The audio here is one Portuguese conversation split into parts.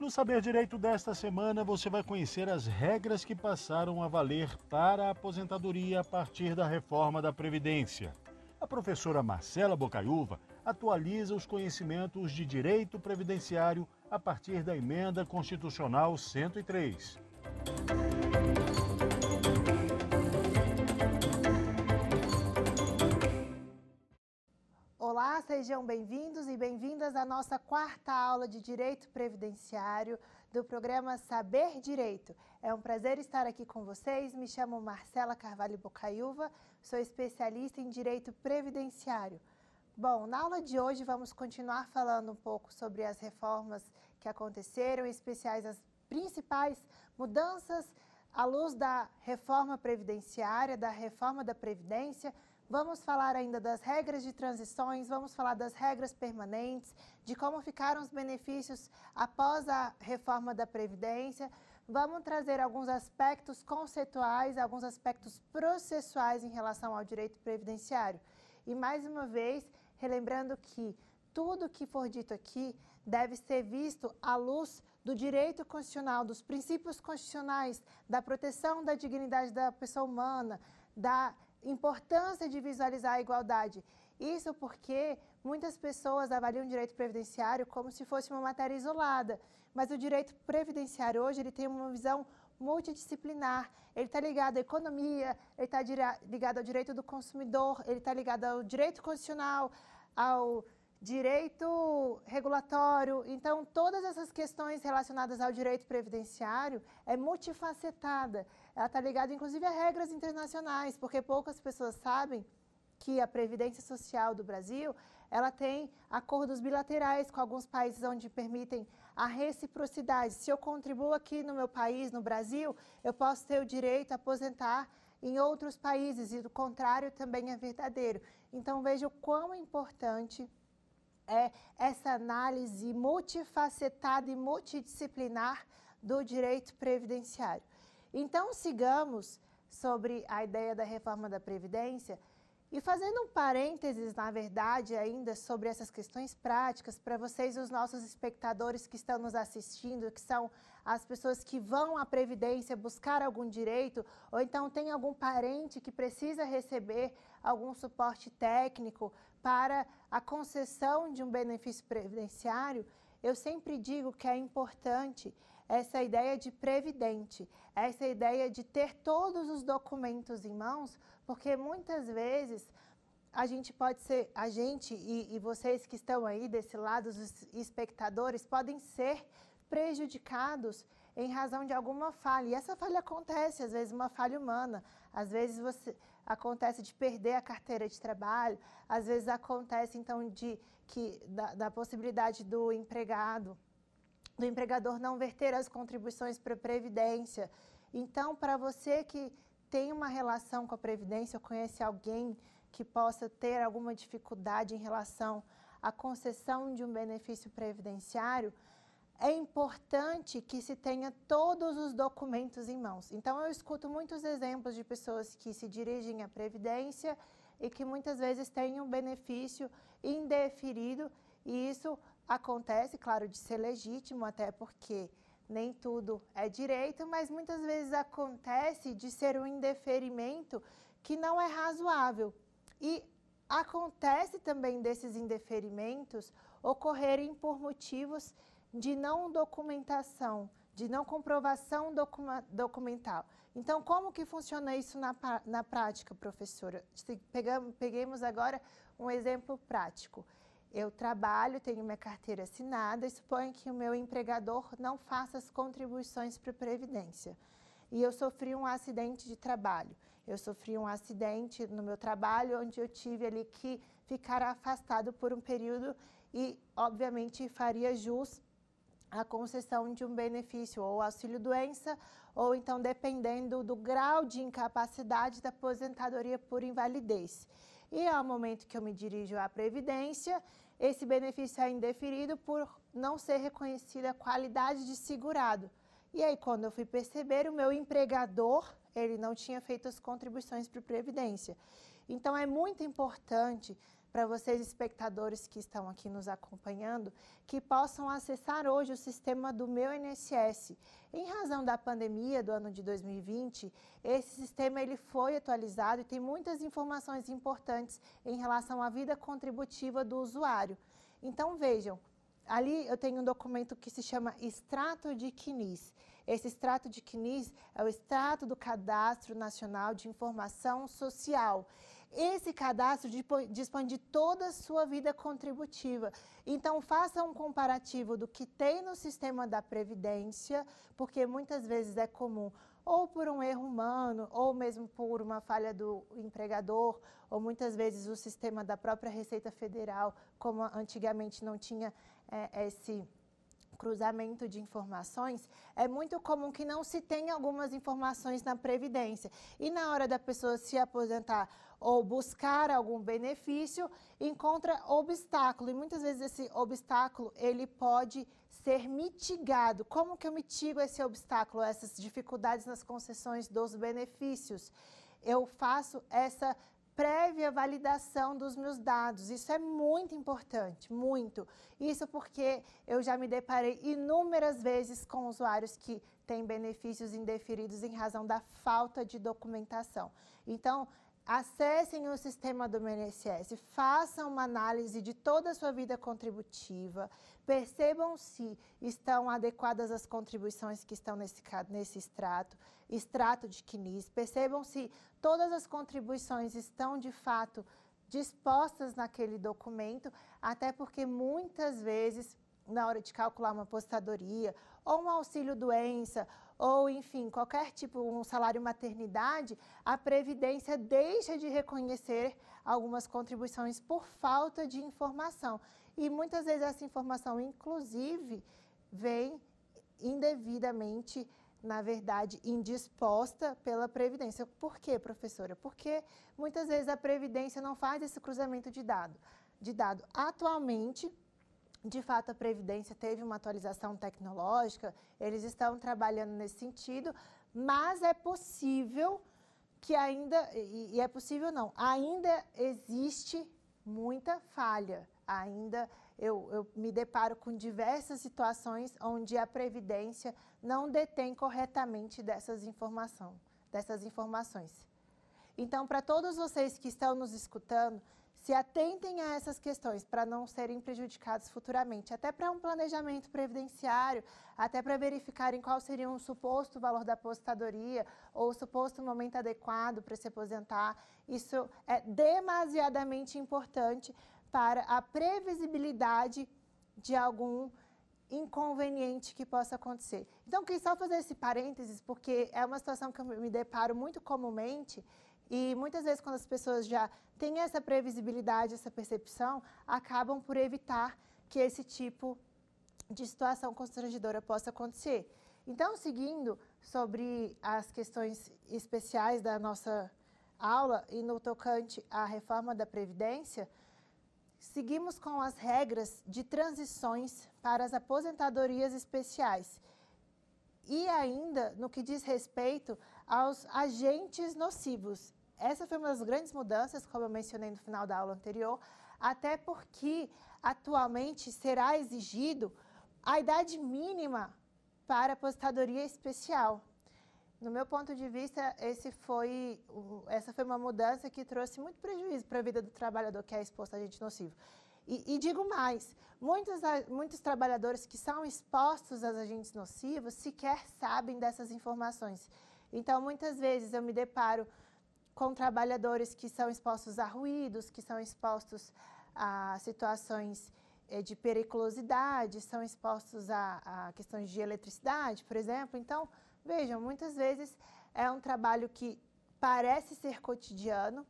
No Saber Direito desta semana, você vai conhecer as regras que passaram a valer para a aposentadoria a partir da reforma da Previdência. A professora Marcela Bocaiúva atualiza os conhecimentos de direito previdenciário a partir da Emenda Constitucional 103. Olá, sejam bem-vindos e bem-vindas à nossa quarta aula de Direito Previdenciário do programa Saber Direito. É um prazer estar aqui com vocês. Me chamo Marcela Carvalho Bocaiúva, sou especialista em Direito Previdenciário. Bom, na aula de hoje vamos continuar falando um pouco sobre as reformas que aconteceram, em especiais as principais mudanças à luz da reforma previdenciária, da reforma da Previdência. Vamos falar ainda das regras de transições, vamos falar das regras permanentes, de como ficaram os benefícios após a reforma da Previdência. Vamos trazer alguns aspectos conceituais, alguns aspectos processuais em relação ao direito previdenciário. E mais uma vez, relembrando que tudo que for dito aqui deve ser visto à luz do direito constitucional, dos princípios constitucionais, da proteção da dignidade da pessoa humana, da importância de visualizar a igualdade. Isso porque muitas pessoas avaliam o direito previdenciário como se fosse uma matéria isolada, mas o direito previdenciário hoje ele tem uma visão multidisciplinar. Ele está ligado à economia, ele está ligado ao direito do consumidor, ele está ligado ao direito constitucional, ao direito regulatório. Então, todas essas questões relacionadas ao direito previdenciário é multifacetada. Ela está ligada, inclusive, a regras internacionais, porque poucas pessoas sabem que a Previdência Social do Brasil, ela tem acordos bilaterais com alguns países onde permitem a reciprocidade. Se eu contribuo aqui no meu país, no Brasil, eu posso ter o direito a aposentar em outros países, e o contrário também é verdadeiro. Então, veja o quão importante é essa análise multifacetada e multidisciplinar do direito previdenciário. Então, sigamos sobre a ideia da reforma da Previdência e fazendo um parênteses, na verdade, ainda sobre essas questões práticas, para vocês, os nossos espectadores que estão nos assistindo, que são as pessoas que vão à Previdência buscar algum direito, ou então tem algum parente que precisa receber algum suporte técnico para a concessão de um benefício previdenciário, eu sempre digo que é importante essa ideia de previdente, essa ideia de ter todos os documentos em mãos, porque muitas vezes a gente e vocês que estão aí desse lado, os espectadores, podem ser prejudicados em razão de alguma falha. E essa falha acontece, às vezes uma falha humana, às vezes acontece de perder a carteira de trabalho, às vezes acontece então da possibilidade do empregador não verter as contribuições para a Previdência. Então, para você que tem uma relação com a Previdência ou conhece alguém que possa ter alguma dificuldade em relação à concessão de um benefício previdenciário, é importante que se tenha todos os documentos em mãos. Então, eu escuto muitos exemplos de pessoas que se dirigem à Previdência e que muitas vezes têm um benefício indeferido, e isso acontece, claro, de ser legítimo, até porque nem tudo é direito, mas muitas vezes acontece de ser um indeferimento que não é razoável. E acontece também desses indeferimentos ocorrerem por motivos de não documentação, de não comprovação documental. Então, como que funciona isso na prática, professora? Peguemos agora um exemplo prático. Eu trabalho, tenho minha carteira assinada e suponho que o meu empregador não faça as contribuições para a Previdência. E eu sofri um acidente de trabalho. Eu sofri um acidente no meu trabalho onde eu tive ali que ficar afastado por um período e, obviamente, faria jus à concessão de um benefício ou auxílio-doença, ou então dependendo do grau de incapacidade da aposentadoria por invalidez. E ao momento que eu me dirijo à Previdência, esse benefício é indeferido por não ser reconhecida a qualidade de segurado. E aí, quando eu fui perceber, o meu empregador, ele não tinha feito as contribuições para a Previdência. Então, é muito importante para vocês, espectadores que estão aqui nos acompanhando, que possam acessar hoje o sistema do Meu INSS. Em razão da pandemia do ano de 2020, esse sistema ele foi atualizado e tem muitas informações importantes em relação à vida contributiva do usuário. Então, vejam, ali eu tenho um documento que se chama Extrato de CNIS. Esse extrato de CNIS é o extrato do Cadastro Nacional de Informação Social. Esse cadastro dispõe de toda a sua vida contributiva. Então, faça um comparativo do que tem no sistema da Previdência, porque muitas vezes é comum, ou por um erro humano, ou mesmo por uma falha do empregador, ou muitas vezes o sistema da própria Receita Federal, como antigamente não tinha esse cruzamento de informações, é muito comum que não se tenha algumas informações na Previdência. E na hora da pessoa se aposentar ou buscar algum benefício, encontra obstáculo. E muitas vezes esse obstáculo, ele pode ser mitigado. Como que eu mitigo esse obstáculo, essas dificuldades nas concessões dos benefícios? Eu faço essa prévia validação dos meus dados. Isso é muito importante, muito. Isso porque eu já me deparei inúmeras vezes com usuários que têm benefícios indeferidos em razão da falta de documentação. Então, acessem o sistema do INSS, façam uma análise de toda a sua vida contributiva, percebam se estão adequadas as contribuições que estão nesse extrato de CNIS, percebam se todas as contribuições estão de fato dispostas naquele documento, até porque muitas vezes, na hora de calcular uma aposentadoria, ou um auxílio-doença, ou, enfim, qualquer tipo, um salário maternidade, a Previdência deixa de reconhecer algumas contribuições por falta de informação. E muitas vezes essa informação, inclusive, vem indevidamente, na verdade, indisposta pela Previdência. Por quê, professora? Porque muitas vezes a Previdência não faz esse cruzamento de dado. Atualmente, de fato, a Previdência teve uma atualização tecnológica, eles estão trabalhando nesse sentido, mas é possível que ainda existe muita falha. Ainda eu me deparo com diversas situações onde a Previdência não detém corretamente dessas informações. Então, para todos vocês que estão nos escutando, se atentem a essas questões para não serem prejudicados futuramente, até para um planejamento previdenciário, até para verificarem qual seria um suposto valor da aposentadoria ou o suposto momento adequado para se aposentar. Isso é demasiadamente importante para a previsibilidade de algum inconveniente que possa acontecer. Então, quis só fazer esse parênteses, porque é uma situação que eu me deparo muito comumente. E muitas vezes, quando as pessoas já têm essa previsibilidade, essa percepção, acabam por evitar que esse tipo de situação constrangedora possa acontecer. Então, seguindo sobre as questões especiais da nossa aula e no tocante à reforma da Previdência, seguimos com as regras de transições para as aposentadorias especiais. E ainda no que diz respeito aos agentes nocivos. Essa foi uma das grandes mudanças, como eu mencionei no final da aula anterior, até porque atualmente será exigido a idade mínima para aposentadoria especial. No meu ponto de vista, essa foi uma mudança que trouxe muito prejuízo para a vida do trabalhador que é exposto a agente nocivo. E digo mais, muitos trabalhadores que são expostos aos agentes nocivos sequer sabem dessas informações. Então, muitas vezes eu me deparo com trabalhadores que são expostos a ruídos, que são expostos a situações de periculosidade, são expostos a questões de eletricidade, por exemplo. Então, vejam, muitas vezes é um trabalho que parece ser cotidiano,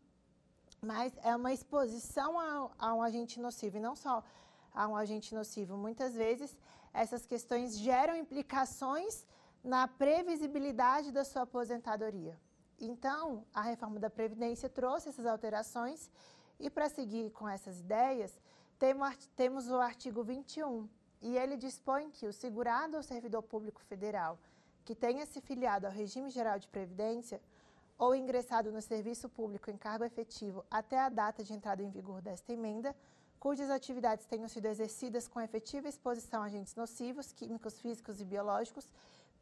mas é uma exposição a um agente nocivo, e não só a um agente nocivo. Muitas vezes, essas questões geram implicações na previsibilidade da sua aposentadoria. Então, a reforma da Previdência trouxe essas alterações e, para seguir com essas ideias, temos o artigo 21, e ele dispõe que o segurado ou servidor público federal que tenha se filiado ao regime geral de previdência ou ingressado no serviço público em cargo efetivo até a data de entrada em vigor desta emenda, cujas atividades tenham sido exercidas com efetiva exposição a agentes nocivos, químicos, físicos e biológicos,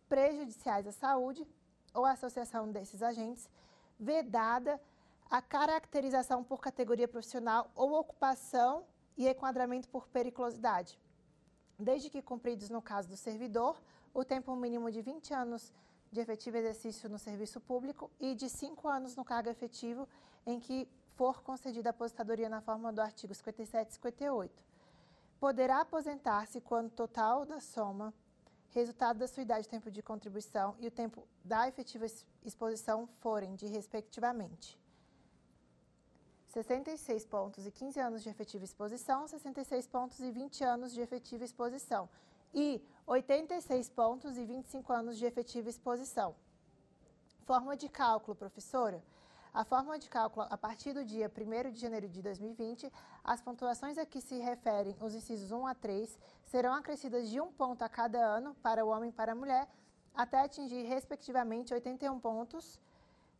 prejudiciais à saúde ou associação desses agentes, vedada a caracterização por categoria profissional ou ocupação e enquadramento por periculosidade, desde que cumpridos no caso do servidor, o tempo mínimo de 20 anos de efetivo exercício no serviço público e de 5 anos no cargo efetivo em que for concedida a aposentadoria na forma do artigo 57 e 58. Poderá aposentar-se quando o total da soma, resultado da sua idade, tempo de contribuição e o tempo da efetiva exposição forem de, respectivamente, 66 pontos e 15 anos de efetiva exposição, 66 pontos e 20 anos de efetiva exposição e 86 pontos e 25 anos de efetiva exposição. Forma de cálculo, professora. A forma de cálculo, a partir do dia 1º de janeiro de 2020, as pontuações a que se referem os incisos 1 a 3 serão acrescidas de 1 ponto a cada ano para o homem e para a mulher, até atingir, respectivamente, 81 pontos,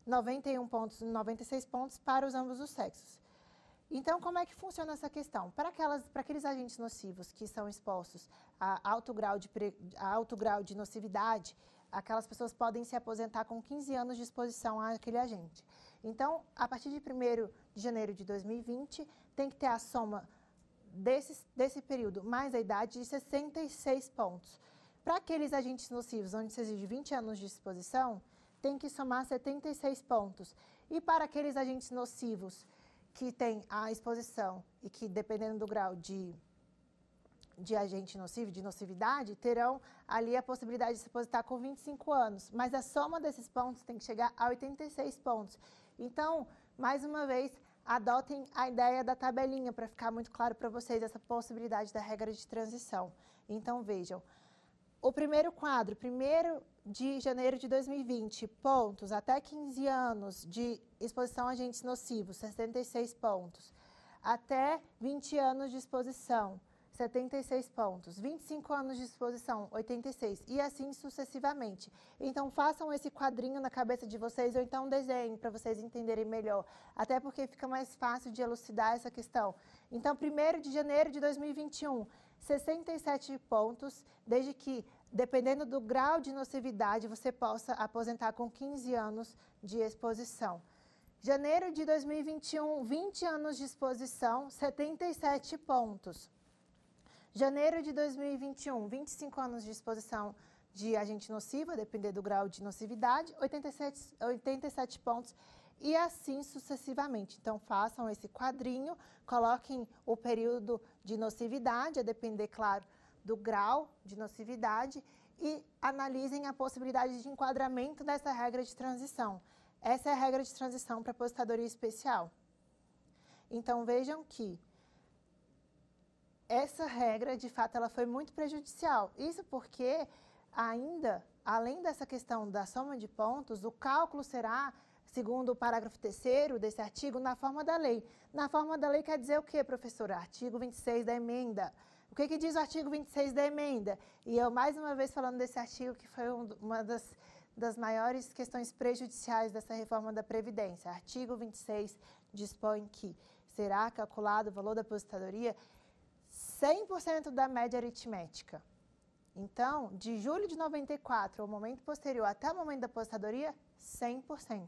91 pontos e 96 pontos para os ambos os sexos. Então, como é que funciona essa questão? Para aqueles agentes nocivos que são expostos a alto grau de nocividade, aquelas pessoas podem se aposentar com 15 anos de exposição àquele agente. Então, a partir de 1º de janeiro de 2020, tem que ter a soma desse período mais a idade de 66 pontos. Para aqueles agentes nocivos, onde se exige 20 anos de exposição, tem que somar 76 pontos. E para aqueles agentes nocivos que têm a exposição e que, dependendo do grau de agente nocivo, de nocividade, terão ali a possibilidade de se aposentar com 25 anos. Mas a soma desses pontos tem que chegar a 86 pontos. Então, mais uma vez, adotem a ideia da tabelinha para ficar muito claro para vocês essa possibilidade da regra de transição. Então, vejam, o primeiro quadro, 1º de janeiro de 2020, pontos, até 15 anos de exposição a agentes nocivos, 66 pontos. Até 20 anos de exposição, 76 pontos. 25 anos de exposição, 86. E assim sucessivamente. Então, façam esse quadrinho na cabeça de vocês, ou então desenhem para vocês entenderem melhor. Até porque fica mais fácil de elucidar essa questão. Então, 1º de janeiro de 2021, 67 pontos, desde que, dependendo do grau de nocividade, você possa aposentar com 15 anos de exposição. Janeiro de 2021, 20 anos de exposição, 77 pontos. Janeiro de 2021, 25 anos de exposição de agente nocivo, a depender do grau de nocividade, 87 pontos, e assim sucessivamente. Então, façam esse quadrinho, coloquem o período de nocividade, a depender, claro, do grau de nocividade, e analisem a possibilidade de enquadramento dessa regra de transição. Essa é a regra de transição para aposentadoria especial. Então, vejam que essa regra, de fato, ela foi muito prejudicial. Isso porque, ainda, além dessa questão da soma de pontos, o cálculo será, segundo o parágrafo 3º desse artigo, na forma da lei. Na forma da lei quer dizer o quê, professora? Artigo 26 da emenda. O que diz o artigo 26 da emenda? E eu, mais uma vez, falando desse artigo, que foi uma das maiores questões prejudiciais dessa reforma da Previdência. Artigo 26 dispõe que será calculado o valor da aposentadoria 100% da média aritmética. Então, de julho de 94 ao momento posterior até o momento da aposentadoria, 100%.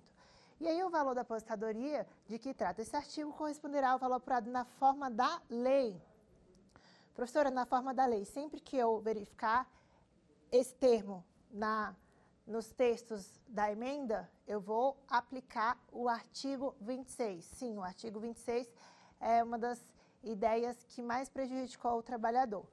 E aí o valor da aposentadoria de que trata esse artigo corresponderá ao valor apurado na forma da lei. Professora, na forma da lei, sempre que eu verificar esse termo nos textos da emenda, eu vou aplicar o artigo 26. Sim, o artigo 26 é uma das ideias que mais prejudicou o trabalhador.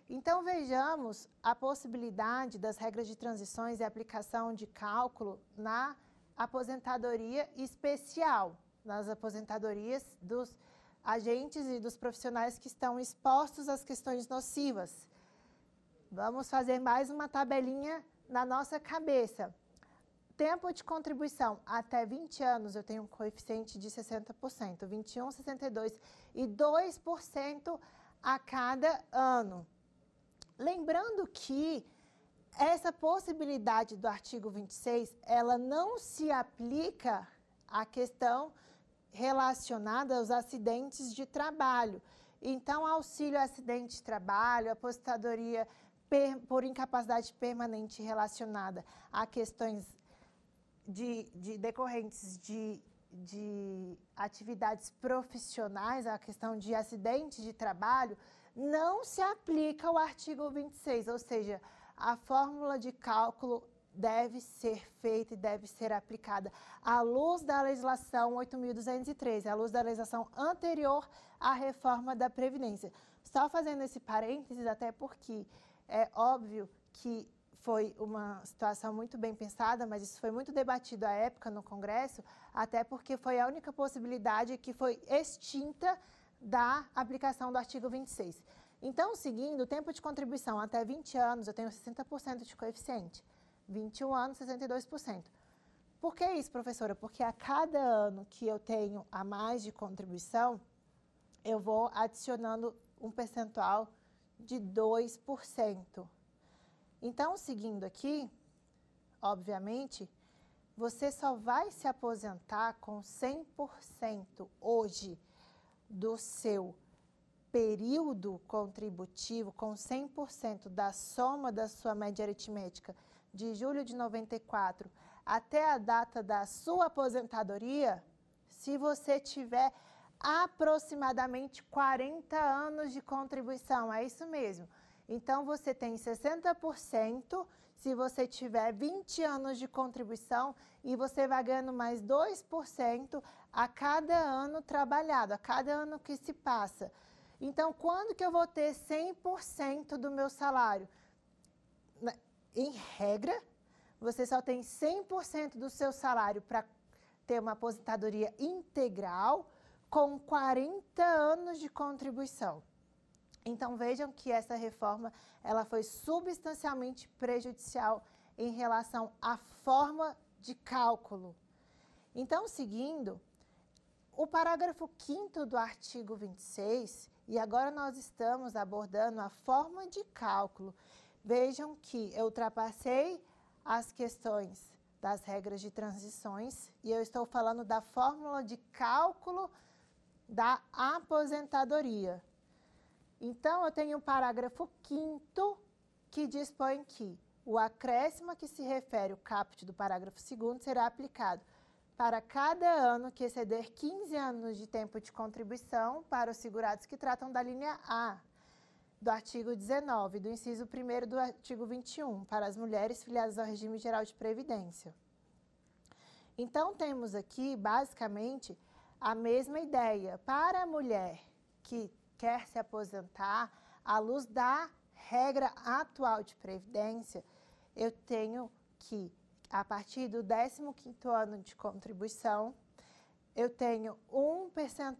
Então, vejamos a possibilidade das regras de transições e aplicação de cálculo na aposentadoria especial, nas aposentadorias dos agentes e dos profissionais que estão expostos às questões nocivas. Vamos fazer mais uma tabelinha na nossa cabeça. Tempo de contribuição, até 20 anos, eu tenho um coeficiente de 60%, 21, 62 e 2% a cada ano. Lembrando que essa possibilidade do artigo 26, ela não se aplica à questão relacionada aos acidentes de trabalho. Então, auxílio acidente de trabalho, aposentadoria por incapacidade permanente relacionada a questões decorrentes de atividades profissionais, a questão de acidente de trabalho, não se aplica ao artigo 26, ou seja, a fórmula de cálculo deve ser feita e deve ser aplicada à luz da legislação 8.213, à luz da legislação anterior à reforma da Previdência. Só fazendo esse parênteses, até porque é óbvio que foi uma situação muito bem pensada, mas isso foi muito debatido à época no Congresso, até porque foi a única possibilidade que foi extinta da aplicação do artigo 26. Então, seguindo, o tempo de contribuição até 20 anos, eu tenho 60% de coeficiente. 21 anos, 62%. Por que isso, professora? Porque a cada ano que eu tenho a mais de contribuição, eu vou adicionando um percentual de 2%. Então, seguindo aqui, obviamente, você só vai se aposentar com 100% hoje do seu período contributivo, com 100% da soma da sua média aritmética de julho de 94 até a data da sua aposentadoria, se você tiver aproximadamente 40 anos de contribuição, é isso mesmo. Então, você tem 60% se você tiver 20 anos de contribuição e você vai ganhando mais 2% a cada ano trabalhado, a cada ano que se passa. Então, quando que eu vou ter 100% do meu salário? Em regra, você só tem 100% do seu salário para ter uma aposentadoria integral com 40 anos de contribuição. Então, vejam que essa reforma ela foi substancialmente prejudicial em relação à forma de cálculo. Então, seguindo, o parágrafo 5º do artigo 26, e agora nós estamos abordando a forma de cálculo. Vejam que eu ultrapassei as questões das regras de transições e eu estou falando da fórmula de cálculo da aposentadoria. Então, eu tenho o parágrafo 5º que dispõe que o acréscimo a que se refere o caput do parágrafo 2º será aplicado para cada ano que exceder 15 anos de tempo de contribuição para os segurados que tratam da linha A do artigo 19, do inciso 1º do artigo 21, para as mulheres filiadas ao regime geral de previdência. Então, temos aqui, basicamente, a mesma ideia. Para a mulher que quer se aposentar, à luz da regra atual de previdência, eu tenho que, a partir do 15º ano de contribuição, eu tenho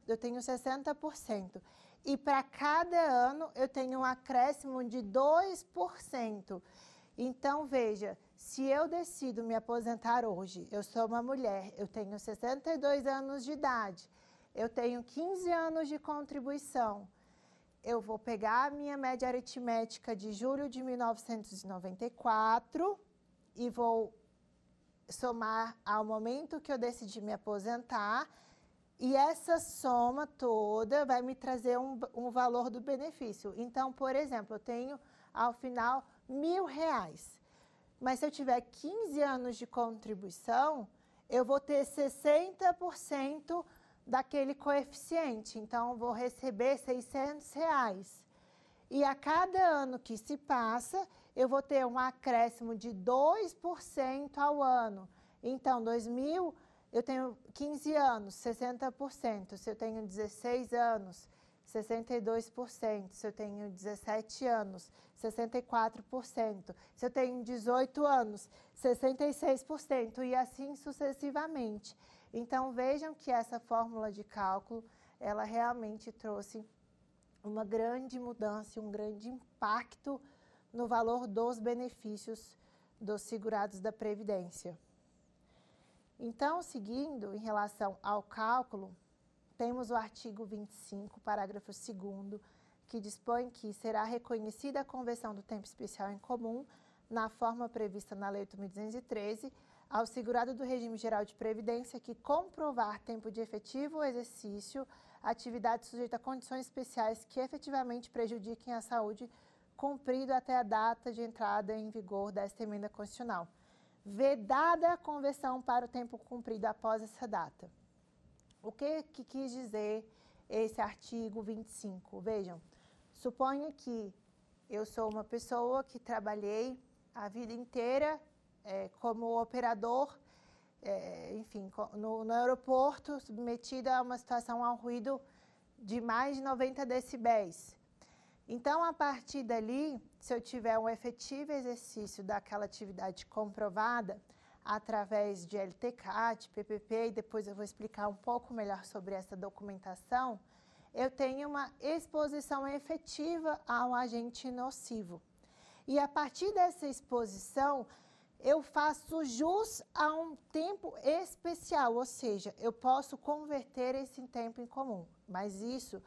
60%. E para cada ano, eu tenho um acréscimo de 2%. Então, veja, se eu decido me aposentar hoje, eu sou uma mulher, eu tenho 62 anos de idade, eu tenho 15 anos de contribuição, eu vou pegar a minha média aritmética de julho de 1994 e vou somar ao momento que eu decidi me aposentar, e essa soma toda vai me trazer um valor do benefício. Então, por exemplo, eu tenho, ao final, R$1.000. Mas se eu tiver 15 anos de contribuição, eu vou ter 60% daquele coeficiente. Então, eu vou receber R$600. E a cada ano que se passa, eu vou ter um acréscimo de 2% ao ano. Então, 2000, eu tenho 15 anos, 60%. Se eu tenho 16 anos, 62%. Se eu tenho 17 anos, 64%. Se eu tenho 18 anos, 66%. E assim sucessivamente. Então, vejam que essa fórmula de cálculo, ela realmente trouxe uma grande mudança, um grande impacto no valor dos benefícios dos segurados da Previdência. Então, seguindo, em relação ao cálculo, temos o artigo 25, parágrafo 2º, que dispõe que será reconhecida a conversão do tempo especial em comum na forma prevista na Lei 8.213, ao segurado do regime geral de previdência que comprovar tempo de efetivo exercício, atividade sujeita a condições especiais que efetivamente prejudiquem a saúde, cumprido até a data de entrada em vigor desta emenda constitucional. Vedada a conversão para o tempo cumprido após essa data. O que quis dizer esse artigo 25? Vejam, suponha que eu sou uma pessoa que trabalhei a vida inteira como operador, enfim, no aeroporto, submetida a uma situação ao ruído de mais de 90 decibéis. Então, a partir dali, se eu tiver um efetivo exercício daquela atividade comprovada, através de LTCAT, PPP, e depois eu vou explicar um pouco melhor sobre essa documentação, eu tenho uma exposição efetiva ao agente nocivo. E a partir dessa exposição, eu faço jus a um tempo especial, ou seja, eu posso converter esse tempo em comum, mas isso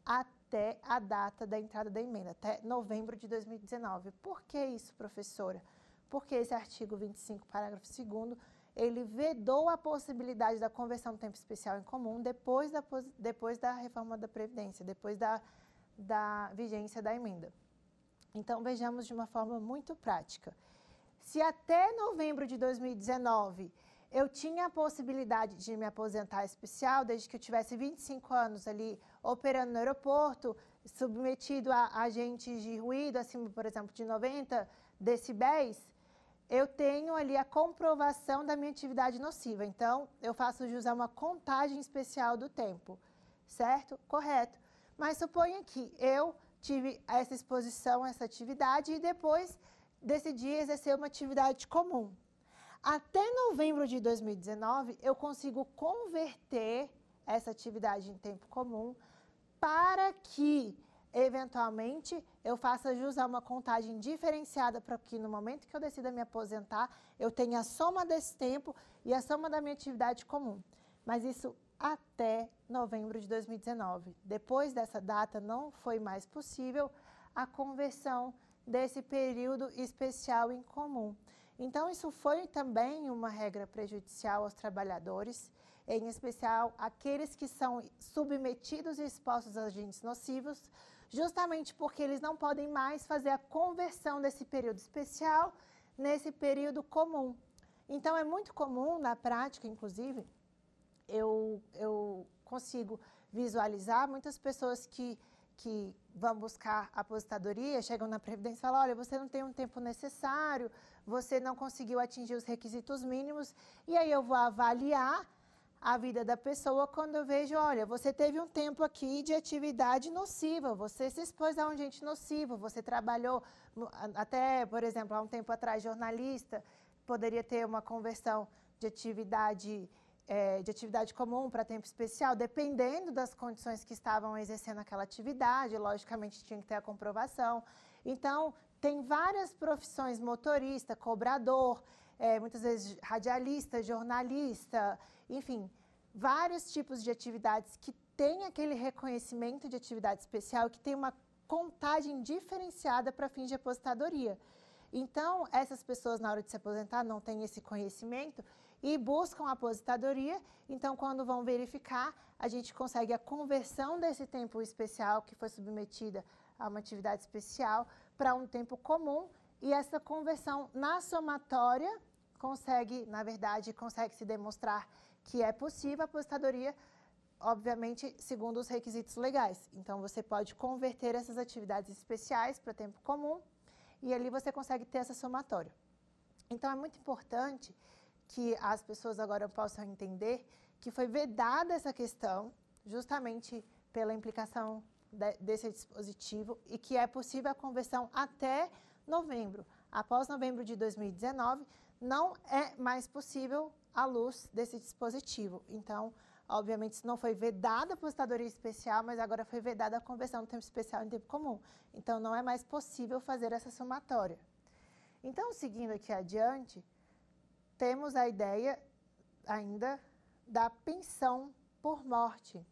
até a data da entrada da emenda, até novembro de 2019. Por que isso, professora? Porque esse artigo 25, parágrafo 2º, ele vedou a possibilidade da conversão do tempo especial em comum depois da reforma da Previdência, depois da vigência da emenda. Então, vejamos de uma forma muito prática. Se até novembro de 2019 eu tinha a possibilidade de me aposentar especial, desde que eu tivesse 25 anos ali operando no aeroporto, submetido a agentes de ruído, acima, por exemplo, de 90 decibéis, eu tenho ali a comprovação da minha atividade nociva. Então, eu faço jus a uma contagem especial do tempo, certo? Correto. Mas suponha que eu tive essa exposição, essa atividade, e depois decidi exercer uma atividade comum. Até novembro de 2019, eu consigo converter essa atividade em tempo comum para que, eventualmente, eu faça jus a uma contagem diferenciada para que, no momento que eu decida me aposentar, eu tenha a soma desse tempo e a soma da minha atividade comum. Mas isso até novembro de 2019. Depois dessa data, não foi mais possível a conversão desse período especial em comum. Então, isso foi também uma regra prejudicial aos trabalhadores, em especial aqueles que são submetidos e expostos a agentes nocivos, justamente porque eles não podem mais fazer a conversão desse período especial nesse período comum. Então, é muito comum, na prática, inclusive, eu consigo visualizar muitas pessoas que vão buscar aposentadoria, chegam na Previdência e falam, olha, você não tem um tempo necessário, você não conseguiu atingir os requisitos mínimos, e aí eu vou avaliar a vida da pessoa quando eu vejo, olha, você teve um tempo aqui de atividade nociva, você se expôs a um agente nocivo, você trabalhou, até, por exemplo, há um tempo atrás, jornalista, poderia ter uma conversão de atividade comum para tempo especial, dependendo das condições que estavam exercendo aquela atividade, logicamente tinha que ter a comprovação. Então, tem várias profissões, motorista, cobrador, muitas vezes radialista, jornalista, enfim, vários tipos de atividades que têm aquele reconhecimento de atividade especial, que tem uma contagem diferenciada para fins de aposentadoria. Então, essas pessoas, na hora de se aposentar, não têm esse conhecimento e buscam a aposentadoria. Então, quando vão verificar, a gente consegue a conversão desse tempo especial que foi submetida a uma atividade especial para um tempo comum, e essa conversão na somatória consegue, na verdade, se demonstrar que é possível a aposentadoria, obviamente, segundo os requisitos legais. Então, você pode converter essas atividades especiais para tempo comum e ali você consegue ter essa somatória. Então, é muito importante que as pessoas agora possam entender que foi vedada essa questão justamente pela implicação desse dispositivo e que é possível a conversão até novembro. Após novembro de 2019, não é mais possível à luz desse dispositivo. Então, obviamente, isso não foi vedada a aposentadoria especial, mas agora foi vedada a conversão do tempo especial em tempo comum. Então, não é mais possível fazer essa somatória. Então, seguindo aqui adiante, temos a ideia ainda da pensão por morte.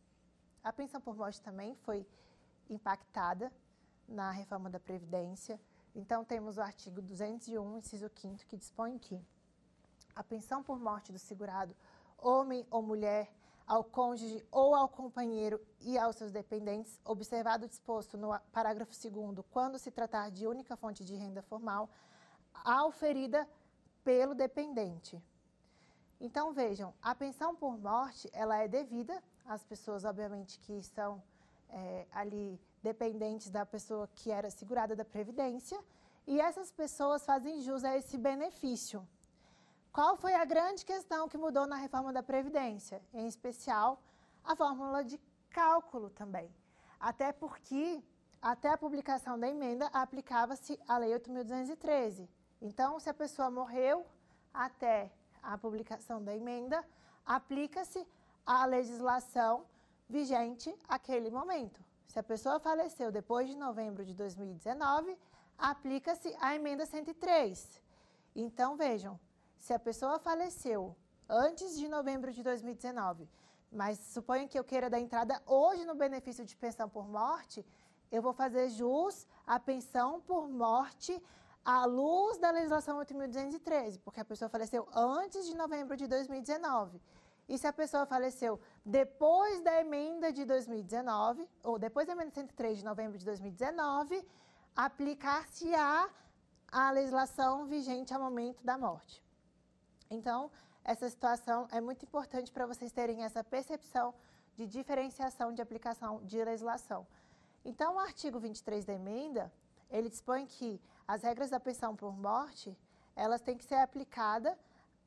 A pensão por morte também foi impactada na reforma da Previdência. Então, temos o artigo 201, inciso 5º, que dispõe que a pensão por morte do segurado, homem ou mulher, ao cônjuge ou ao companheiro e aos seus dependentes, observado o disposto no parágrafo 2º, quando se tratar de única fonte de renda formal, auferida pelo dependente. Então, vejam, a pensão por morte, ela é devida às pessoas, obviamente, que estão ali dependentes da pessoa que era segurada da Previdência, e essas pessoas fazem jus a esse benefício. Qual foi a grande questão que mudou na reforma da Previdência? Em especial, a fórmula de cálculo também. Até porque, até a publicação da emenda, aplicava-se a Lei 8.213. Então, se a pessoa morreu até a publicação da emenda, aplica-se a legislação vigente àquele momento. Se a pessoa faleceu depois de novembro de 2019, aplica-se a emenda 103. Então, vejam, se a pessoa faleceu antes de novembro de 2019, mas suponho que eu queira dar entrada hoje no benefício de pensão por morte, eu vou fazer jus à pensão por morte à luz da legislação 8.213, porque a pessoa faleceu antes de novembro de 2019. E se a pessoa faleceu depois da emenda de 2019, ou depois da emenda 103 de novembro de 2019, aplicar-se-á a legislação vigente ao momento da morte. Então, essa situação é muito importante para vocês terem essa percepção de diferenciação de aplicação de legislação. Então, o artigo 23 da emenda, ele dispõe que as regras da pensão por morte, elas têm que ser aplicadas,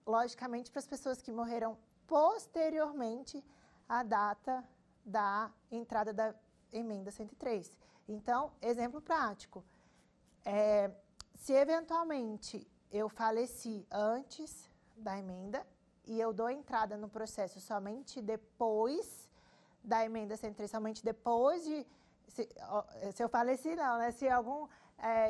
logicamente, para as pessoas que morreram posteriormente à data da entrada da emenda 103. Então, exemplo prático, se eventualmente eu faleci antes da emenda e eu dou entrada no processo somente depois da emenda 103, somente depois de... Se eu faleci, não, né? Se algum...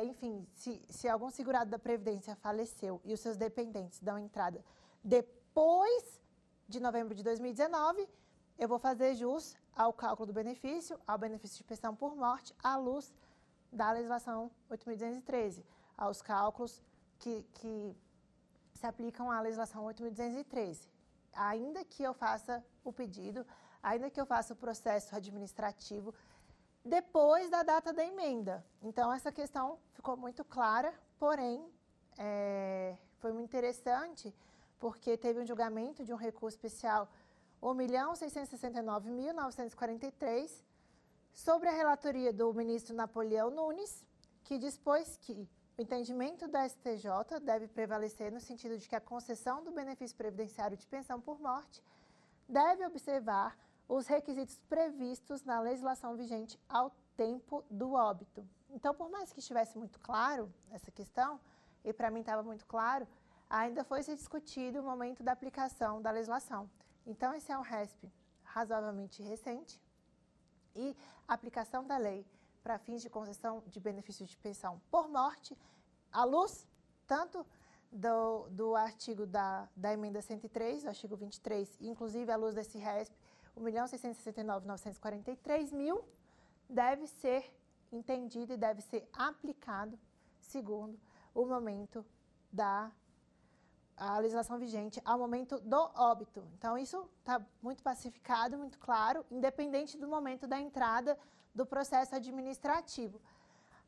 enfim, se algum segurado da Previdência faleceu e os seus dependentes dão entrada depois de novembro de 2019, eu vou fazer jus ao cálculo do benefício, ao benefício de pensão por morte, à luz da legislação 8.213, aos cálculos que se aplicam à legislação 8.213. Ainda que eu faça o pedido, ainda que eu faça o processo administrativo, depois da data da emenda. Então, essa questão ficou muito clara, porém, foi muito interessante, porque teve um julgamento de um recurso especial 1.669.943, sobre a relatoria do ministro Napoleão Nunes, que dispôs que o entendimento da STJ deve prevalecer no sentido de que a concessão do benefício previdenciário de pensão por morte deve observar os requisitos previstos na legislação vigente ao tempo do óbito. Então, por mais que estivesse muito claro essa questão, e para mim estava muito claro, ainda foi se discutido o momento da aplicação da legislação. Então, esse é um RESP razoavelmente recente e a aplicação da lei para fins de concessão de benefício de pensão por morte, à luz tanto do artigo da emenda 103, do artigo 23, inclusive à luz desse RESP, 1.669.943, deve ser entendido e deve ser aplicado segundo o momento a legislação vigente ao momento do óbito. Então, isso está muito pacificado, muito claro, independente do momento da entrada do processo administrativo.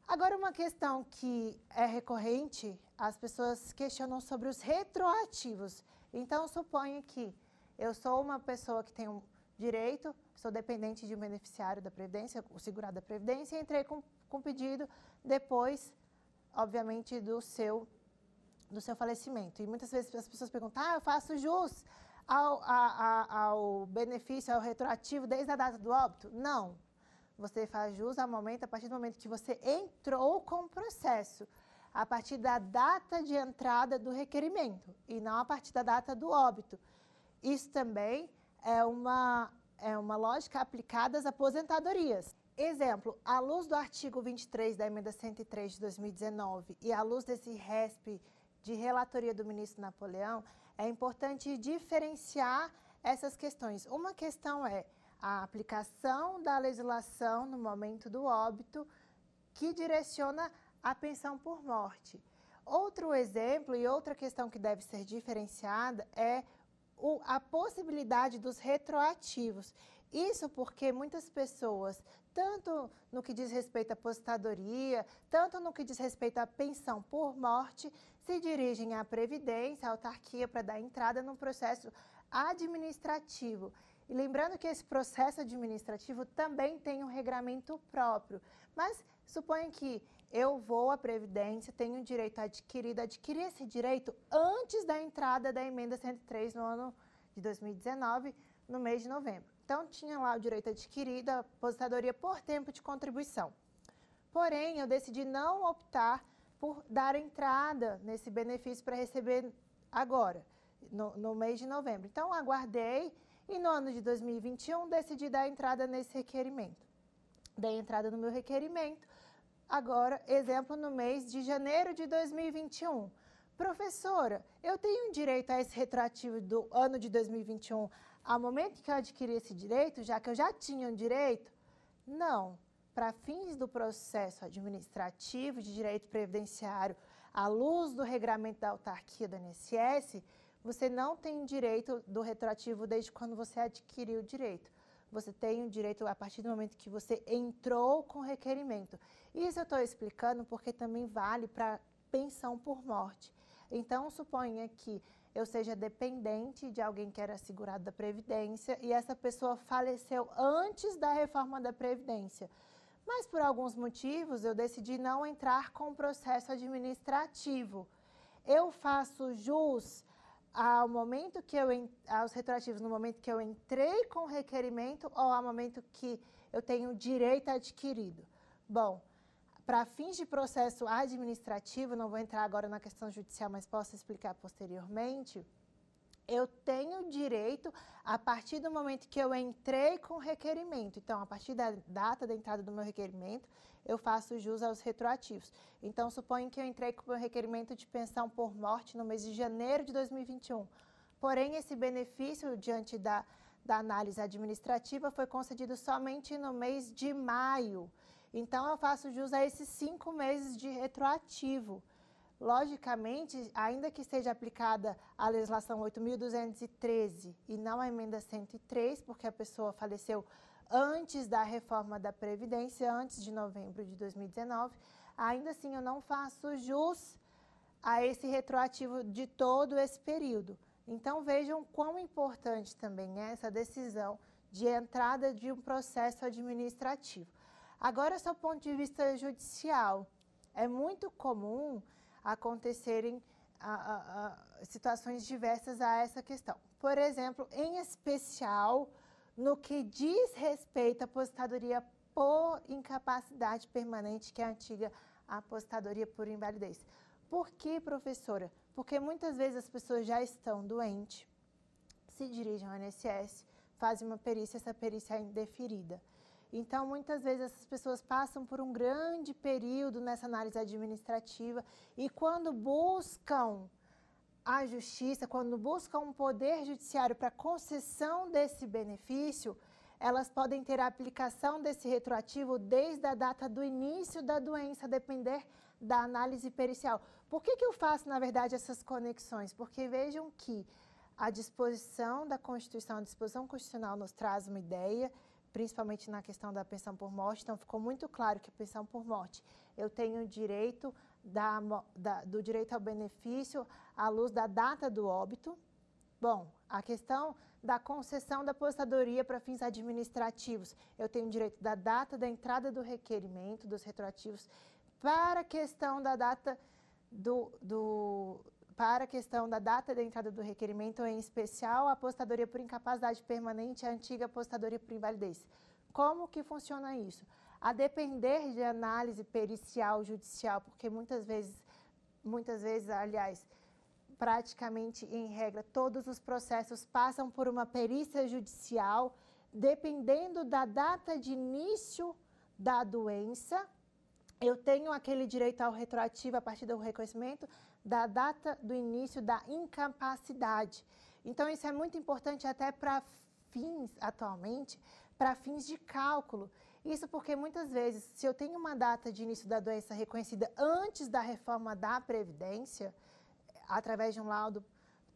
Agora, uma questão que é recorrente, as pessoas questionam sobre os retroativos. Então, suponha que eu sou uma pessoa que tem um direito, sou dependente de um beneficiário da Previdência, o segurado da Previdência, e entrei com pedido depois, obviamente, do seu falecimento. E muitas vezes as pessoas perguntam, eu faço jus ao benefício, ao retroativo desde a data do óbito? Não. Você faz jus a partir do momento que você entrou com o processo, a partir da data de entrada do requerimento, e não a partir da data do óbito. Isso também é uma lógica aplicada às aposentadorias. Exemplo, à luz do artigo 23 da emenda 103 de 2019 e à luz desse RESP de relatoria do ministro Napoleão, é importante diferenciar essas questões. Uma questão é a aplicação da legislação no momento do óbito, que direciona a pensão por morte. Outro exemplo e outra questão que deve ser diferenciada é a possibilidade dos retroativos. Isso porque muitas pessoas, tanto no que diz respeito à aposentadoria, tanto no que diz respeito à pensão por morte, se dirigem à Previdência, à autarquia, para dar entrada no processo administrativo. E lembrando que esse processo administrativo também tem um regramento próprio. Mas suponha que eu vou à Previdência, tenho direito adquirido, adquiri esse direito antes da entrada da emenda 103 no ano de 2019, no mês de novembro. Então, tinha lá o direito adquirido, a aposentadoria por tempo de contribuição. Porém, eu decidi não optar por dar entrada nesse benefício para receber agora, no mês de novembro. Então, aguardei e no ano de 2021 decidi dar entrada nesse requerimento. Dei entrada no meu requerimento. Agora, exemplo, no mês de janeiro de 2021. Professora, eu tenho direito a esse retroativo do ano de 2021 ao momento que eu adquiri esse direito, já que eu já tinha um direito? Não. Para fins do processo administrativo de direito previdenciário, à luz do regramento da autarquia do INSS, você não tem direito do retroativo desde quando você adquiriu o direito. Você tem o direito a partir do momento que você entrou com o requerimento. Isso eu estou explicando porque também vale para pensão por morte. Então, suponha que eu seja dependente de alguém que era segurado da Previdência e essa pessoa faleceu antes da reforma da Previdência. Mas, por alguns motivos, eu decidi não entrar com o processo administrativo. Eu faço jus ao momento que aos retroativos no momento que eu entrei com o requerimento ou ao momento que eu tenho direito adquirido? Bom, para fins de processo administrativo, não vou entrar agora na questão judicial, mas posso explicar posteriormente, eu tenho direito a partir do momento que eu entrei com o requerimento. Então, a partir da data da entrada do meu requerimento, eu faço jus aos retroativos. Então, suponho que eu entrei com o meu requerimento de pensão por morte no mês de janeiro de 2021. Porém, esse benefício, diante da análise administrativa, foi concedido somente no mês de maio. Então, eu faço jus a esses 5 meses de retroativo. Logicamente, ainda que seja aplicada a legislação 8.213 e não a emenda 103, porque a pessoa faleceu antes da reforma da Previdência, antes de novembro de 2019, ainda assim eu não faço jus a esse retroativo de todo esse período. Então, vejam quão importante também é essa decisão de entrada de um processo administrativo. Agora, do ponto de vista judicial, é muito comum acontecerem situações diversas a essa questão. Por exemplo, em especial, no que diz respeito à aposentadoria por incapacidade permanente, que é a antiga aposentadoria por invalidez. Por que, professora? Porque muitas vezes as pessoas já estão doentes, se dirigem ao INSS, fazem uma perícia, essa perícia é indeferida. Então, muitas vezes, essas pessoas passam por um grande período nessa análise administrativa e quando buscam a justiça, quando buscam um poder judiciário para concessão desse benefício, elas podem ter a aplicação desse retroativo desde a data do início da doença, a depender da análise pericial. Por que eu faço, na verdade, essas conexões? Porque vejam que a disposição da Constituição, a disposição constitucional nos traz uma ideia, principalmente na questão da pensão por morte. Então, ficou muito claro que a pensão por morte, eu tenho direito do direito ao benefício à luz da data do óbito. Bom, a questão da concessão da aposentadoria para fins administrativos, eu tenho direito da data da entrada do requerimento, dos retroativos, para a questão da data para a questão da data da entrada do requerimento, em especial a aposentadoria por incapacidade permanente, a antiga aposentadoria por invalidez. Como que funciona isso? A depender de análise pericial judicial, porque muitas vezes, aliás, praticamente em regra, todos os processos passam por uma perícia judicial, dependendo da data de início da doença, eu tenho aquele direito ao retroativo a partir do reconhecimento da data do início da incapacidade. Então, isso é muito importante até para fins, atualmente, para fins de cálculo. Isso porque muitas vezes, se eu tenho uma data de início da doença reconhecida antes da reforma da Previdência, através de um laudo,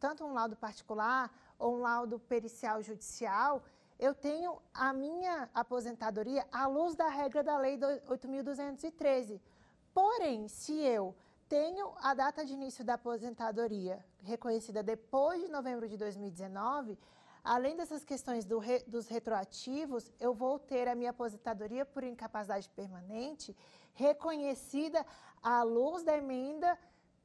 tanto um laudo particular ou um laudo pericial judicial, eu tenho a minha aposentadoria à luz da regra da Lei 8.213. Porém, se eu tenho a data de início da aposentadoria reconhecida depois de novembro de 2019, além dessas questões dos retroativos, eu vou ter a minha aposentadoria por incapacidade permanente reconhecida à luz da emenda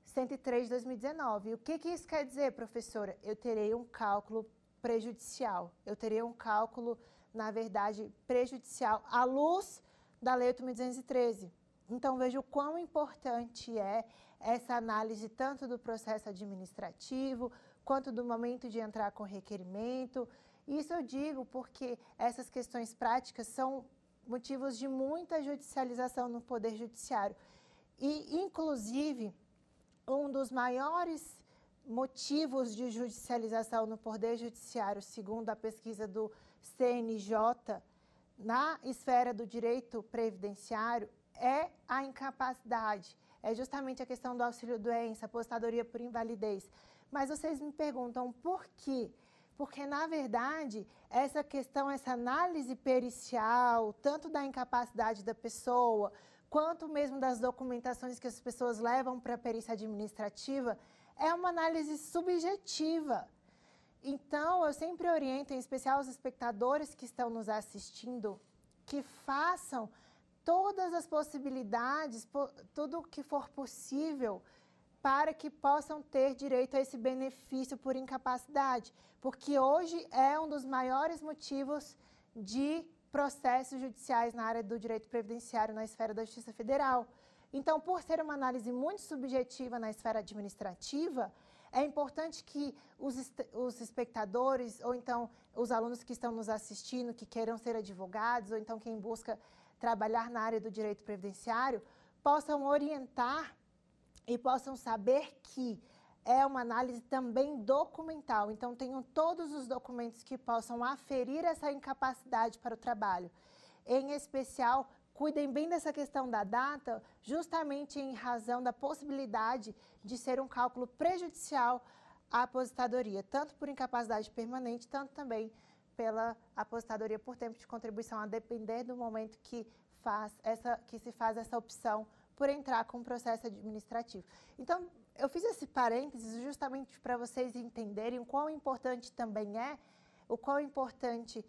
103 de 2019. O que isso quer dizer, professora? Eu terei um cálculo prejudicial. Eu terei um cálculo, na verdade, prejudicial à luz da Lei 8.213. Então, veja o quão importante é essa análise tanto do processo administrativo, quanto do momento de entrar com requerimento. Isso eu digo porque essas questões práticas são motivos de muita judicialização no Poder Judiciário. E, inclusive, um dos maiores motivos de judicialização no Poder Judiciário, segundo a pesquisa do CNJ, na esfera do direito previdenciário, é a incapacidade. É justamente a questão do auxílio-doença, aposentadoria por invalidez. Mas vocês me perguntam por quê? Porque, na verdade, essa questão, essa análise pericial, tanto da incapacidade da pessoa, quanto mesmo das documentações que as pessoas levam para a perícia administrativa, é uma análise subjetiva. Então, eu sempre oriento, em especial os espectadores que estão nos assistindo, que façam todas as possibilidades, tudo o que for possível, para que possam ter direito a esse benefício por incapacidade, porque hoje é um dos maiores motivos de processos judiciais na área do direito previdenciário na esfera da Justiça Federal. Então, por ser uma análise muito subjetiva na esfera administrativa, é importante que os espectadores, ou então os alunos que estão nos assistindo, que queiram ser advogados, ou então quem busca trabalhar na área do direito previdenciário, possam orientar e possam saber que é uma análise também documental. Então, tenham todos os documentos que possam aferir essa incapacidade para o trabalho. Em especial, cuidem bem dessa questão da data, justamente em razão da possibilidade de ser um cálculo prejudicial à aposentadoria, tanto por incapacidade permanente, tanto também pela aposentadoria por tempo de contribuição, a depender do momento que se faz essa opção por entrar com o processo administrativo. Então, eu fiz esse parênteses justamente para vocês entenderem o quão importante também o quão importante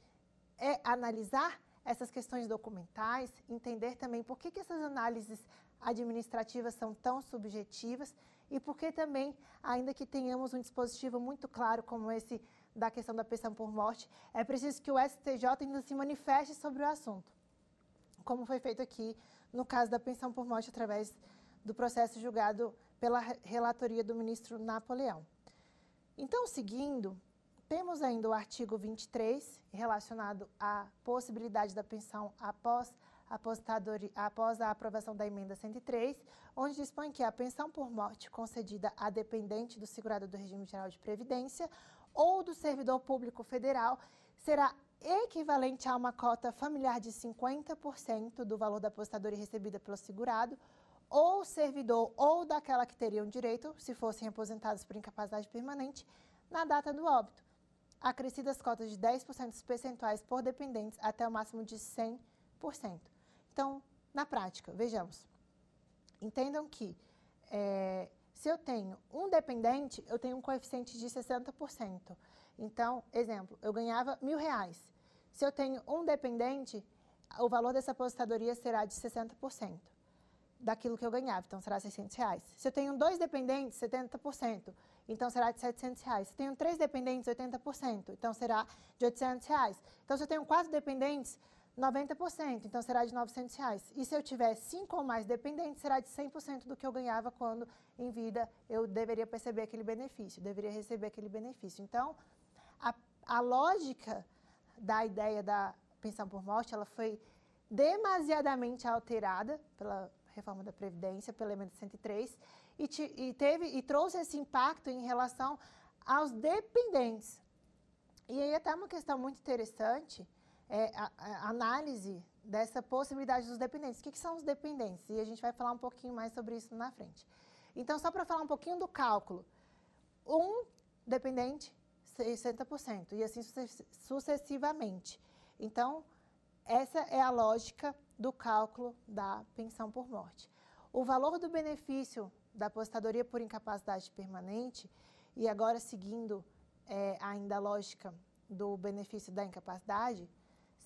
é analisar essas questões documentais, entender também por que essas análises administrativas são tão subjetivas e por que também, ainda que tenhamos um dispositivo muito claro como esse da questão da pensão por morte, é preciso que o STJ ainda se manifeste sobre o assunto, como foi feito aqui no caso da pensão por morte através do processo julgado pela relatoria do ministro Napoleão. Então, seguindo, temos ainda o artigo 23, relacionado à possibilidade da pensão após a aprovação da emenda 103, onde dispõe que a pensão por morte concedida a dependente do segurado do regime geral de previdência ou do servidor público federal será equivalente a uma cota familiar de 50% do valor da aposentadoria recebida pelo segurado, ou servidor ou daquela que teriam direito, se fossem aposentados por incapacidade permanente, na data do óbito, acrescidas cotas de 10% percentuais por dependentes até o máximo de 100%. Então, na prática, vejamos, entendam que se eu tenho um dependente, eu tenho um coeficiente de 60%. Então, exemplo, eu ganhava R$1.000. Se eu tenho um dependente, o valor dessa aposentadoria será de 60% daquilo que eu ganhava, então será R$600. Se eu tenho 2 dependentes, 70%, então será de R$700. Se eu tenho 3 dependentes, 80%, então será de R$800. Então, se eu tenho 4 dependentes, 90%, então será de R$900. E se eu tiver 5 ou mais dependentes, será de 100% do que eu ganhava quando, em vida, eu deveria perceber aquele benefício, deveria receber aquele benefício. Então, a lógica da ideia da pensão por morte, ela foi demasiadamente alterada pela reforma da Previdência, pela emenda 103, e trouxe esse impacto em relação aos dependentes. E aí até uma questão muito interessante, a análise dessa possibilidade dos dependentes. O que são os dependentes? E a gente vai falar um pouquinho mais sobre isso na frente. Então, só para falar um pouquinho do cálculo, um dependente, 60%, e assim sucessivamente. Então, essa é a lógica do cálculo da pensão por morte. O valor do benefício da aposentadoria por incapacidade permanente, e agora seguindo ainda a lógica do benefício da incapacidade,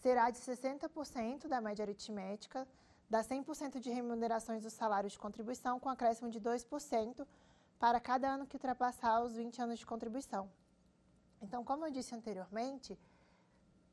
será de 60% da média aritmética, das 100% de remunerações do salário de contribuição, com acréscimo de 2% para cada ano que ultrapassar os 20 anos de contribuição. Então, como eu disse anteriormente,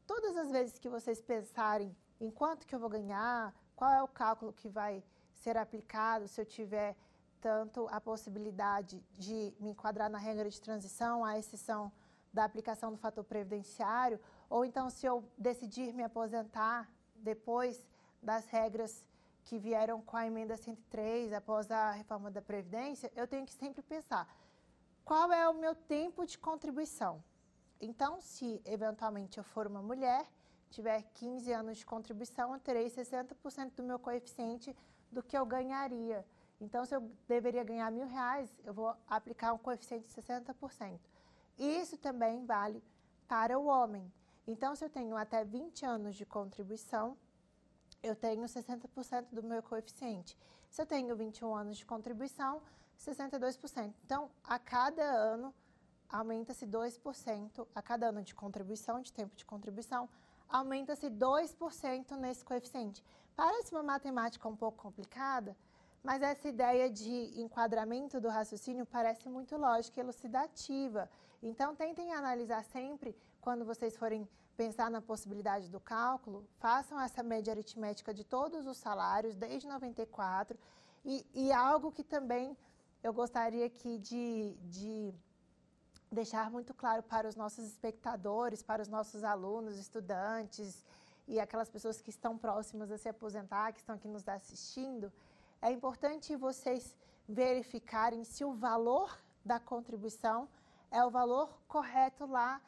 todas as vezes que vocês pensarem em quanto que eu vou ganhar, qual é o cálculo que vai ser aplicado se eu tiver tanto a possibilidade de me enquadrar na regra de transição, à exceção da aplicação do fator previdenciário, ou então se eu decidir me aposentar depois das regras que vieram com a emenda 103, após a reforma da Previdência, eu tenho que sempre pensar qual é o meu tempo de contribuição. Então, se eventualmente eu for uma mulher, tiver 15 anos de contribuição, eu terei 60% do meu coeficiente do que eu ganharia. Então, se eu deveria ganhar R$1.000, eu vou aplicar um coeficiente de 60%. Isso também vale para o homem. Então, se eu tenho até 20 anos de contribuição, eu tenho 60% do meu coeficiente. Se eu tenho 21 anos de contribuição, 62%. Então, a cada ano, aumenta-se 2%, a cada ano de contribuição, de tempo de contribuição, aumenta-se 2% nesse coeficiente. Parece uma matemática um pouco complicada, mas essa ideia de enquadramento do raciocínio parece muito lógica e elucidativa. Então, tentem analisar sempre, quando vocês forem pensar na possibilidade do cálculo, façam essa média aritmética de todos os salários, desde 94, e algo que também eu gostaria aqui de deixar muito claro para os nossos espectadores, para os nossos alunos, estudantes e aquelas pessoas que estão próximas a se aposentar, que estão aqui nos assistindo, é importante vocês verificarem se o valor da contribuição é o valor correto lá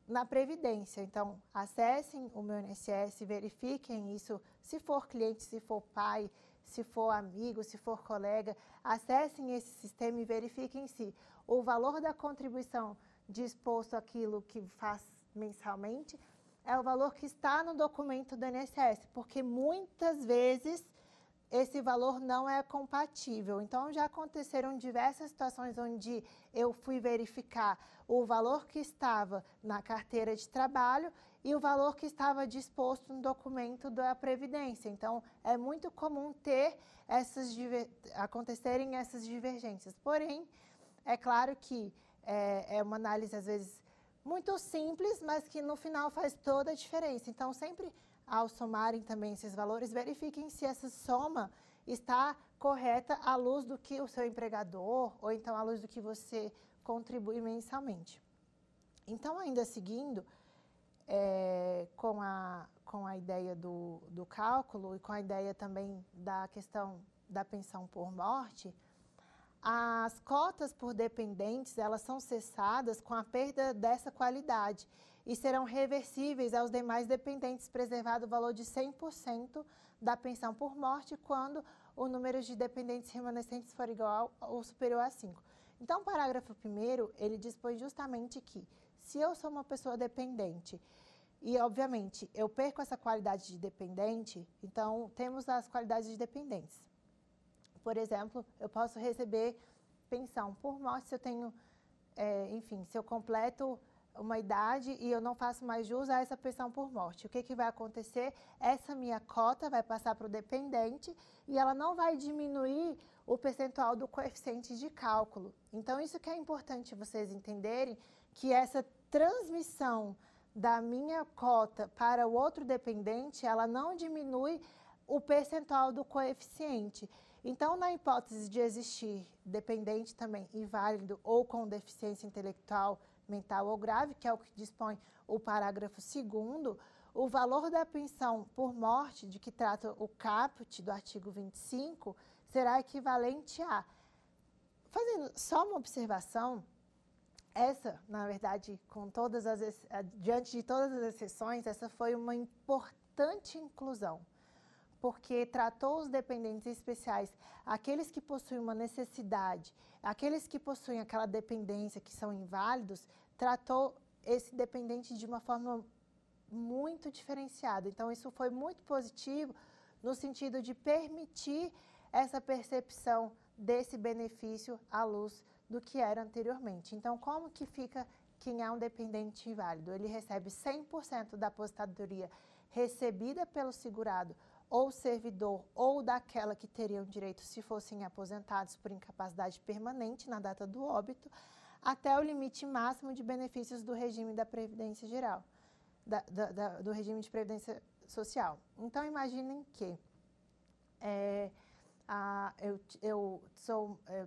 na Previdência. Então, acessem o meu INSS, verifiquem isso, se for cliente, se for pai, se for amigo, se for colega, acessem esse sistema e verifiquem se o valor da contribuição disposto àquilo que faz mensalmente é o valor que está no documento do INSS, porque muitas vezes esse valor não é compatível. Então, já aconteceram diversas situações onde eu fui verificar o valor que estava na carteira de trabalho e o valor que estava disposto no documento da Previdência. Então, é muito comum ter acontecerem essas divergências. Porém, é claro que é uma análise, às vezes, muito simples, mas que no final faz toda a diferença. Então, sempre ao somarem também esses valores, verifiquem se essa soma está correta à luz do que o seu empregador, ou então à luz do que você contribui mensalmente. Então, ainda seguindo com a ideia do cálculo e com a ideia também da questão da pensão por morte, as cotas por dependentes, elas são cessadas com a perda dessa qualidade e serão reversíveis aos demais dependentes, preservado o valor de 100% da pensão por morte quando o número de dependentes remanescentes for igual ou superior a 5. Então, o parágrafo 1º, ele dispõe justamente que, se eu sou uma pessoa dependente e, obviamente, eu perco essa qualidade de dependente, então, temos as qualidades de dependentes. Por exemplo, eu posso receber pensão por morte se eu tenho, se eu completo uma idade e eu não faço mais jus a essa pensão por morte. O que vai acontecer? Essa minha cota vai passar para o dependente e ela não vai diminuir o percentual do coeficiente de cálculo. Então, isso que é importante vocês entenderem, que essa transmissão da minha cota para o outro dependente, ela não diminui o percentual do coeficiente. Então, na hipótese de existir dependente também inválido ou com deficiência intelectual, mental ou grave, que é o que dispõe o parágrafo 2º, o valor da pensão por morte, de que trata o caput do artigo 25, será equivalente a... Fazendo só uma observação, na verdade, diante de todas as exceções, essa foi uma bastante inclusão, porque tratou os dependentes especiais, aqueles que possuem uma necessidade, aqueles que possuem aquela dependência, que são inválidos, tratou esse dependente de uma forma muito diferenciada. Então, isso foi muito positivo no sentido de permitir essa percepção desse benefício à luz do que era anteriormente. Então, como que fica quem é um dependente inválido? Ele recebe 100% da aposentadoria recebida pelo segurado ou servidor ou daquela que teriam direito se fossem aposentados por incapacidade permanente na data do óbito, até o limite máximo de benefícios do regime da Previdência Geral, do regime de Previdência Social. Então, imaginem que eu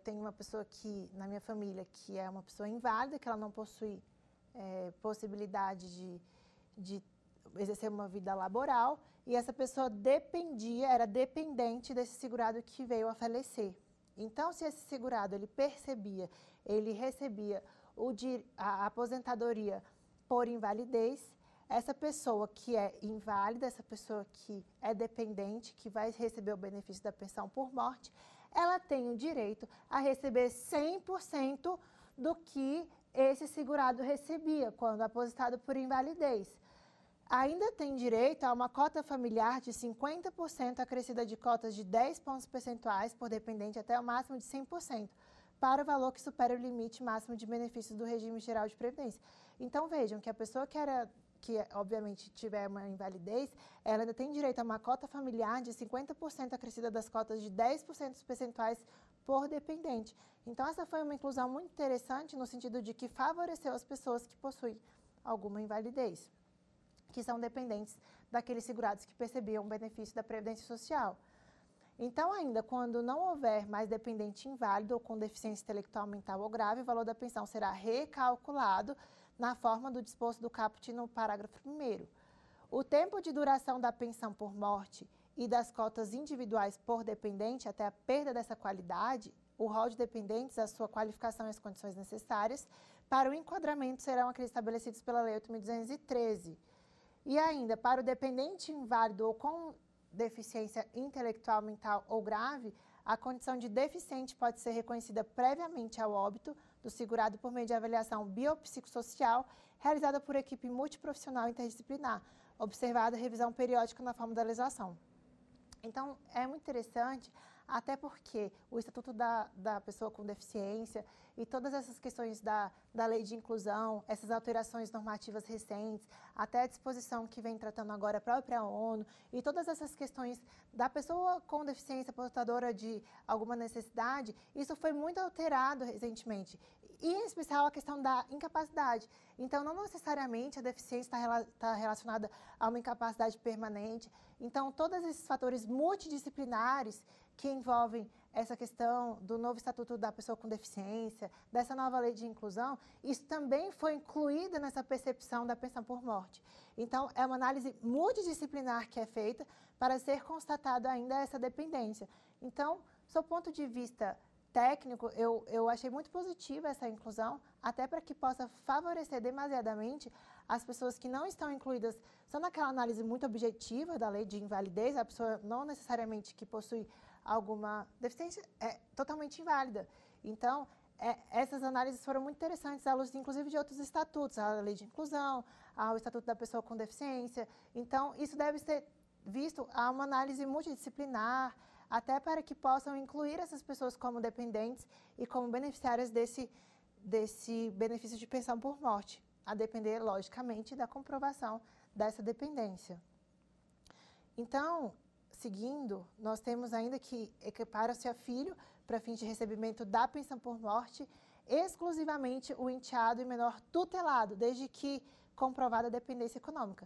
tenho uma pessoa que, na minha família, que é uma pessoa inválida, que ela não possui possibilidade de exercer uma vida laboral, e essa pessoa era dependente desse segurado que veio a falecer. Então, se esse segurado ele recebia a aposentadoria por invalidez, essa pessoa que é inválida, essa pessoa que é dependente, que vai receber o benefício da pensão por morte, ela tem o direito a receber 100% do que esse segurado recebia quando aposentado por invalidez. Ainda tem direito a uma cota familiar de 50% acrescida de cotas de 10 pontos percentuais por dependente até o máximo de 100%, para o valor que supera o limite máximo de benefícios do regime geral de previdência. Então, vejam que a pessoa que obviamente tiver uma invalidez, ela ainda tem direito a uma cota familiar de 50% acrescida das cotas de 10% percentuais por dependente. Então, essa foi uma inclusão muito interessante no sentido de que favoreceu as pessoas que possuem alguma invalidez, que são dependentes daqueles segurados que percebiam o benefício da Previdência Social. Então, ainda quando não houver mais dependente inválido ou com deficiência intelectual, mental ou grave, o valor da pensão será recalculado na forma do disposto do caput no parágrafo 1º. O tempo de duração da pensão por morte e das cotas individuais por dependente até a perda dessa qualidade, o rol de dependentes, a sua qualificação e as condições necessárias para o enquadramento serão aqueles estabelecidos pela Lei 8.213. E ainda, para o dependente inválido ou com deficiência intelectual, mental ou grave, a condição de deficiente pode ser reconhecida previamente ao óbito do segurado por meio de avaliação biopsicossocial realizada por equipe multiprofissional interdisciplinar, observada a revisão periódica na forma da legislação. Então, é muito interessante, até porque o Estatuto da Pessoa com Deficiência e todas essas questões da lei de inclusão, essas alterações normativas recentes, até a disposição que vem tratando agora a própria ONU, e todas essas questões da pessoa com deficiência portadora de alguma necessidade, isso foi muito alterado recentemente. E, em especial, a questão da incapacidade. Então, não necessariamente a deficiência está relacionada a uma incapacidade permanente. Então, todos esses fatores multidisciplinares que envolvem essa questão do novo Estatuto da Pessoa com Deficiência, dessa nova lei de inclusão, isso também foi incluído nessa percepção da pensão por morte. Então, é uma análise multidisciplinar que é feita para ser constatada ainda essa dependência. Então, do ponto de vista técnico, eu achei muito positiva essa inclusão, até para que possa favorecer demasiadamente as pessoas que não estão incluídas, só naquela análise muito objetiva da lei de invalidez, a pessoa não necessariamente que possui alguma deficiência é totalmente inválida. Então, essas análises foram muito interessantes, à luz, inclusive, de outros estatutos, a lei de inclusão, o Estatuto da Pessoa com Deficiência. Então, isso deve ser visto a uma análise multidisciplinar, até para que possam incluir essas pessoas como dependentes e como beneficiárias desse benefício de pensão por morte, a depender, logicamente, da comprovação dessa dependência. Então, seguindo, nós temos ainda que equipara-se a filho para fins de recebimento da pensão por morte, exclusivamente o enteado e menor tutelado, desde que comprovada a dependência econômica.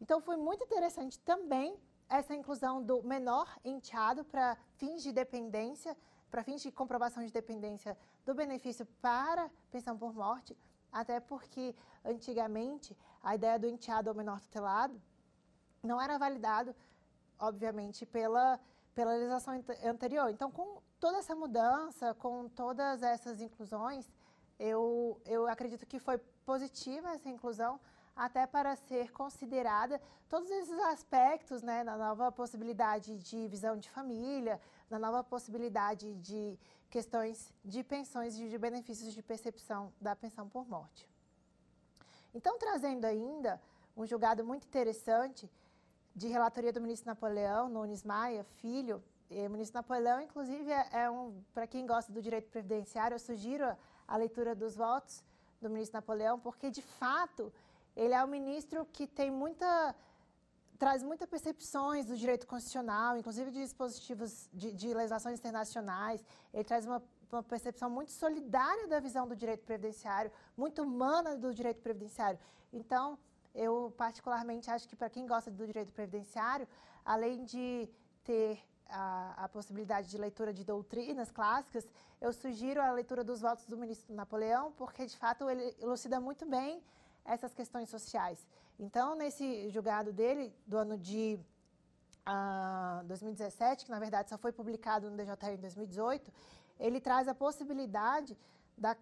Então, foi muito interessante também essa inclusão do menor enteado para fins de dependência, para fins de comprovação de dependência do benefício para pensão por morte, até porque, antigamente, a ideia do enteado ou menor tutelado não era validado, obviamente, pela legislação anterior. Então, com toda essa mudança, com todas essas inclusões, eu acredito que foi positiva essa inclusão, até para ser considerada todos esses aspectos, né, na nova possibilidade de visão de família, na nova possibilidade de questões de pensões e de benefícios de percepção da pensão por morte. Então, trazendo ainda um julgado muito interessante de relatoria do ministro Napoleão Nunes Maia, filho. O ministro Napoleão, inclusive, para quem gosta do direito previdenciário, eu sugiro a leitura dos votos do ministro Napoleão, porque, de fato, ele é um ministro que traz muitas percepções do direito constitucional, inclusive de dispositivos de legislações internacionais. Ele traz uma percepção muito solidária da visão do direito previdenciário, muito humana do direito previdenciário. Então, eu particularmente acho que para quem gosta do direito previdenciário, além de ter a possibilidade de leitura de doutrinas clássicas, eu sugiro a leitura dos votos do ministro Napoleão, porque, de fato, ele elucida muito bem essas questões sociais. Então, nesse julgado dele, do ano de 2017, que, na verdade, só foi publicado no DJR em 2018, ele traz a possibilidade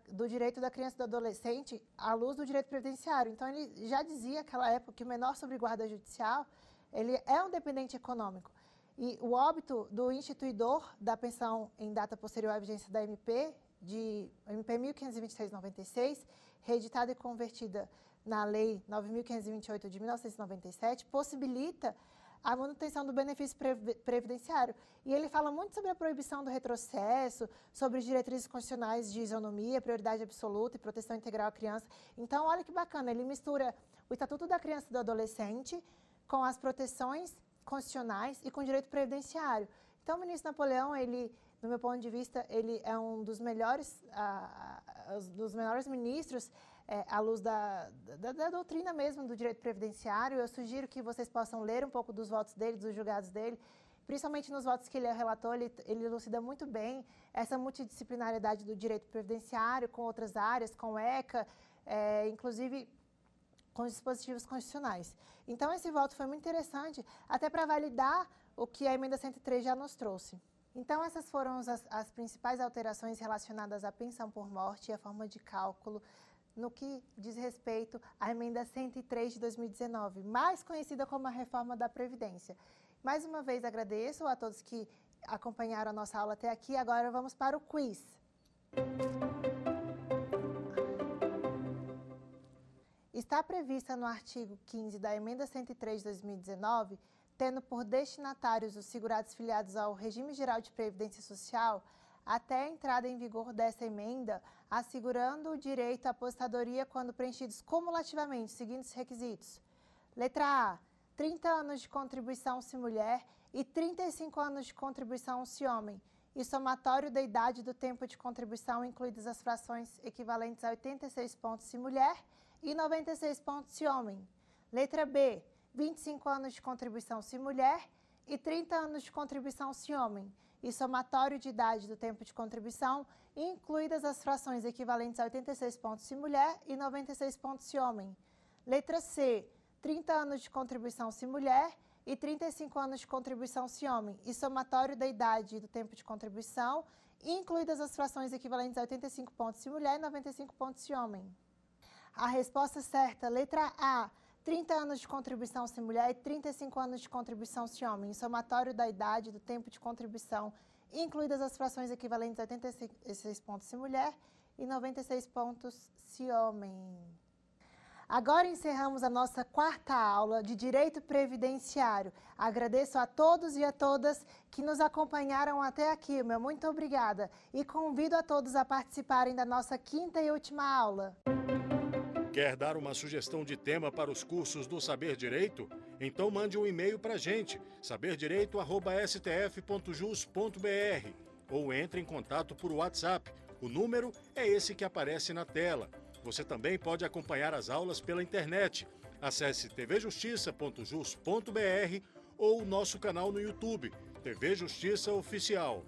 do direito da criança e do adolescente à luz do direito previdenciário. Então, ele já dizia naquela época que o menor sob guarda judicial, ele é um dependente econômico. E o óbito do instituidor da pensão em data posterior à vigência da MP, de MP 1526/96, reeditada e convertida na Lei 9.528 de 1997, possibilita a manutenção do benefício previdenciário. E ele fala muito sobre a proibição do retrocesso, sobre as diretrizes constitucionais de isonomia, prioridade absoluta e proteção integral à criança. Então, olha que bacana, ele mistura o Estatuto da Criança e do Adolescente com as proteções constitucionais e com o direito previdenciário. Então, o ministro Napoleão, ele, do meu ponto de vista, ele é um dos melhores ministros à luz da doutrina mesmo do direito previdenciário. Eu sugiro que vocês possam ler um pouco dos votos dele, dos julgados dele, principalmente nos votos que ele é relator. Ele elucida muito bem essa multidisciplinariedade do direito previdenciário com outras áreas, com ECA, inclusive com os dispositivos constitucionais. Então, esse voto foi muito interessante, até para validar o que a emenda 103 já nos trouxe. Então, essas foram as principais alterações relacionadas à pensão por morte e à forma de cálculo no que diz respeito à emenda 103 de 2019, mais conhecida como a reforma da Previdência. Mais uma vez, agradeço a todos que acompanharam a nossa aula até aqui. Agora vamos para o quiz. Está prevista no artigo 15 da emenda 103 de 2019, tendo por destinatários os segurados filiados ao Regime Geral de Previdência Social, até a entrada em vigor dessa emenda, assegurando o direito à aposentadoria quando preenchidos cumulativamente os seguintes requisitos. Letra A, 30 anos de contribuição se mulher e 35 anos de contribuição se homem, e somatório da idade do tempo de contribuição, incluídas as frações equivalentes a 86 pontos se mulher e 96 pontos se homem. Letra B, 25 anos de contribuição se mulher e 30 anos de contribuição se homem, e somatório de idade do tempo de contribuição, incluídas as frações equivalentes a 86 pontos se mulher e 96 pontos se homem. Letra C, 30 anos de contribuição se mulher e 35 anos de contribuição se homem, e somatório da idade do tempo de contribuição, incluídas as frações equivalentes a 85 pontos se mulher e 95 pontos se homem. A resposta certa, letra A, 30 anos de contribuição se mulher e 35 anos de contribuição se homem, somatório da idade do tempo de contribuição, incluídas as frações equivalentes a 86 pontos se mulher e 96 pontos se homem. Agora encerramos a nossa quarta aula de Direito Previdenciário. Agradeço a todos e a todas que nos acompanharam até aqui. Meu muito obrigada. E convido a todos a participarem da nossa quinta e última aula. Quer dar uma sugestão de tema para os cursos do Saber Direito? Então mande um e-mail para a gente, saberdireito@stf.jus.br, ou entre em contato por WhatsApp. O número é esse que aparece na tela. Você também pode acompanhar as aulas pela internet. Acesse tvjustiça.jus.br ou o nosso canal no YouTube, TV Justiça Oficial.